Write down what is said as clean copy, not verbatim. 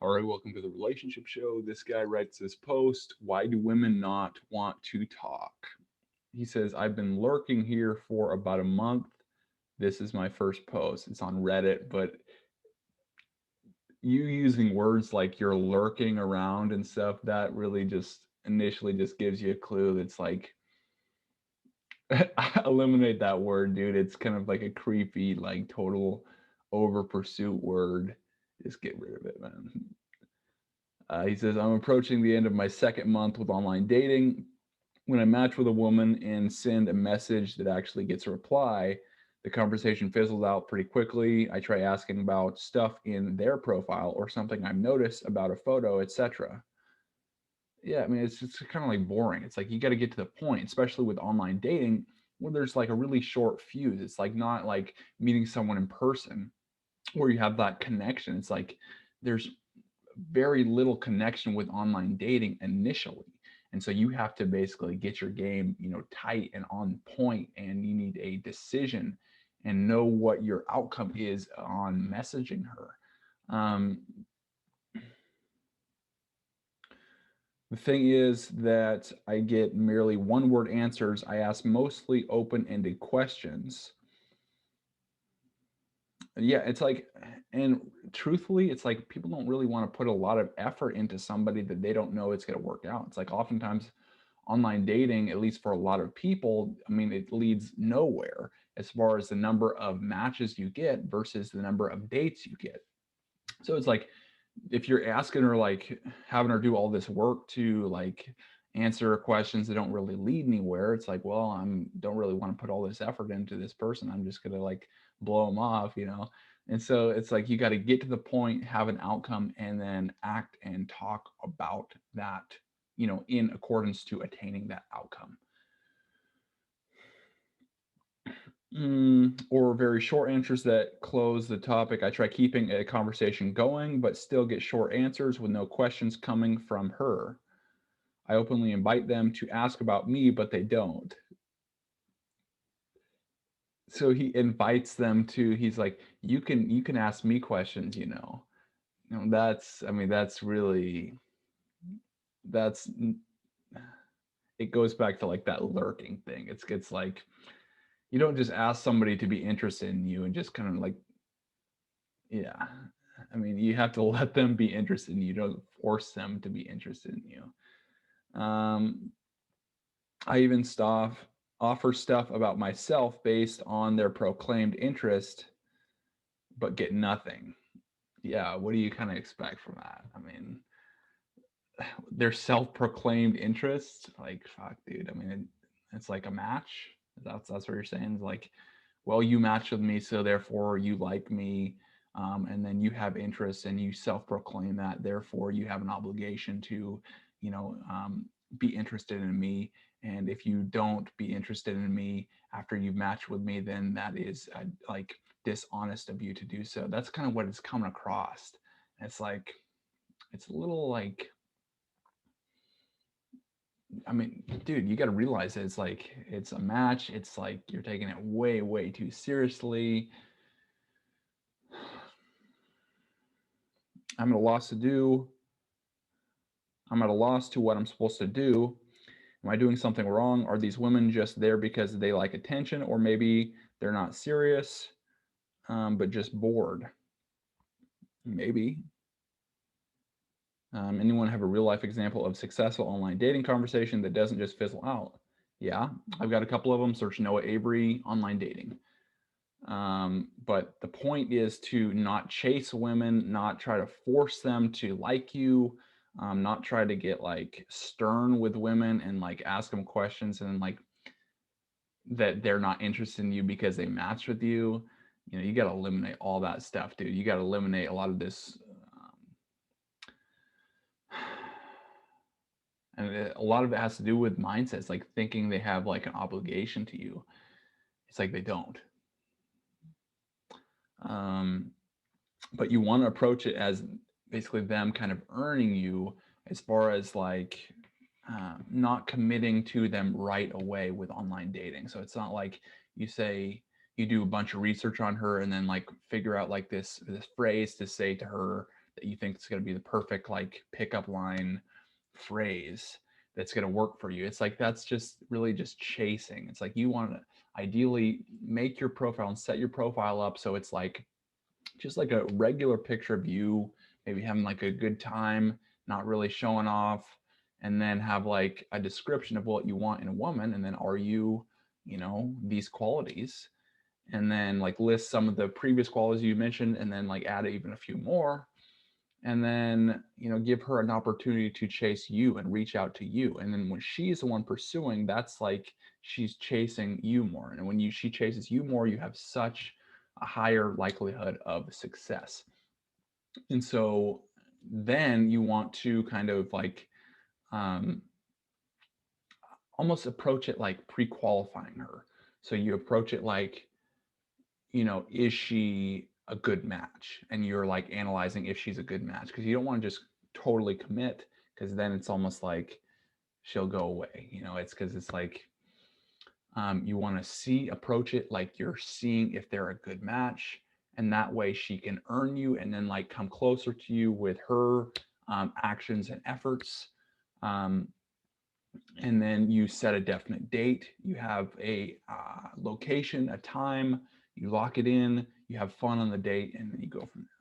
All right, welcome to the relationship show. This guy writes this post. Why do women not want to talk? He says, I've been lurking here for about a month. This is my first post. It's on Reddit, but you using words like you're lurking around and stuff, that really just initially just gives you a clue. That's like, eliminate that word, dude. It's kind of like a creepy, like total over pursuit word. Just get rid of it, man. He says, I'm approaching the end of my second month with online dating. When I match with a woman and send a message that actually gets a reply, the conversation fizzles out pretty quickly. I try asking about stuff in their profile or something I've noticed about a photo, etc. Yeah, I mean, it's just kind of like boring. It's like you got to get to the point, especially with online dating, where there's like a really short fuse. It's like not like meeting someone in person where you have that connection. It's like there's very little connection with online dating initially. And so you have to basically get your game, tight and on point, and you need a decision and know what your outcome is on messaging her. Um, the thing is that I get merely one word answers. I ask mostly open ended questions. Yeah, it's like, and truthfully, it's like people don't really want to put a lot of effort into somebody that they don't know it's going to work out. It's like oftentimes online dating, at least for a lot of people, I mean, it leads nowhere as far as the number of matches you get versus the number of dates you get. So it's like if you're asking her, like having her do all this work to like answer questions that don't really lead anywhere, it's like, well, I'm don't really want to put all this effort into this person. I'm just gonna like blow them off. And so it's like you got to get to the point, have an outcome, and then act and talk about that, in accordance to attaining that outcome. Or very short answers that close the topic. I try keeping a conversation going, but still get short answers with no questions coming from her. I openly invite them to ask about me, but they don't. So he invites them to. He's like, you can ask me questions. That's, I mean, that's really, that's it goes back to like that lurking thing. It's like you don't just ask somebody to be interested in you and just kind of like, yeah. I mean, you have to let them be interested in you. Don't force them to be interested in you. I even offer stuff about myself based on their proclaimed interest, but get nothing. Yeah, what do you kind of expect from that? I mean, their self-proclaimed interest, like fuck, dude. I mean, it's like a match. That's what you're saying. It's like, well, you match with me, so therefore you like me, and then you have interest and you self-proclaim that. Therefore, you have an obligation to, you know, um, be interested in me. And if you don't be interested in me after you've matched with me, then that is like dishonest of you to do so. That's kind of what it's coming across. It's like it's a little like, I mean, dude, you got to realize that it's like it's a match. It's like you're taking it way, way too seriously. I'm at a loss to do. I'm at a loss to what I'm supposed to do. Am I doing something wrong? Are these women just there because they like attention, or maybe they're not serious, but just bored? Maybe. Anyone have a real life example of successful online dating conversation that doesn't just fizzle out? Yeah, I've got a couple of them. Search Noah Avery online dating. But the point is to not chase women, not try to force them to like you, not try to get like stern with women and like ask them questions and like that they're not interested in you because they match with you. You got to eliminate all that stuff, dude. You got to eliminate a lot of this. And a lot of it has to do with mindsets, like thinking they have like an obligation to you. It's like they don't. Um, but you want to approach it as basically them kind of earning you, as far as like not committing to them right away with online dating. So it's not like you say you do a bunch of research on her and then like figure out like this phrase to say to her that that you think is going to be the perfect like pickup line phrase that's going to work for you. It's like that's just really just chasing. It's like you want to ideally make your profile and set your profile up so it's like just like a regular picture of you, maybe having like a good time, not really showing off, and then have like a description of what you want in a woman, and then are you, you know, these qualities, and then like list some of the previous qualities you mentioned, and then like add even a few more, and then you know give her an opportunity to chase you and reach out to you, and then when she's the one pursuing, that's like she's chasing you more, and when she chases you more, you have such a higher likelihood of success. And so then you want to kind of like um, almost approach it like pre-qualifying her. So you approach it like, you know, is she a good match? And you're like analyzing if she's a good match, because you don't want to just totally commit, because then it's almost like she'll go away. You know, it's because it's like you want to approach it like you're seeing if they're a good match, and that way she can earn you and then like come closer to you with her actions and efforts. Um, and then you set a definite date. You have a location, a time. You lock it in. You have fun on the date, and then you go from there.